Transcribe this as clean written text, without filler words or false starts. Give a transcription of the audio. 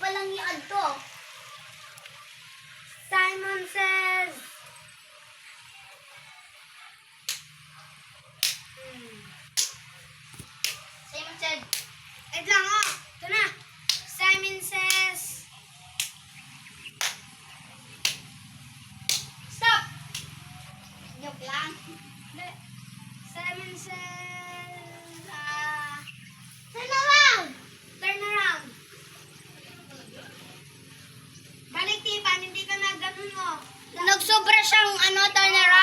palang i-add to. Simon says, Simon said, wait lang oh. Ito na. Simon says, stop! Joke lang. Hindi. Simon says, turn around! Turn around. Balik tipan, hindi ka na ganun mo. Nagsobra siyang turn around.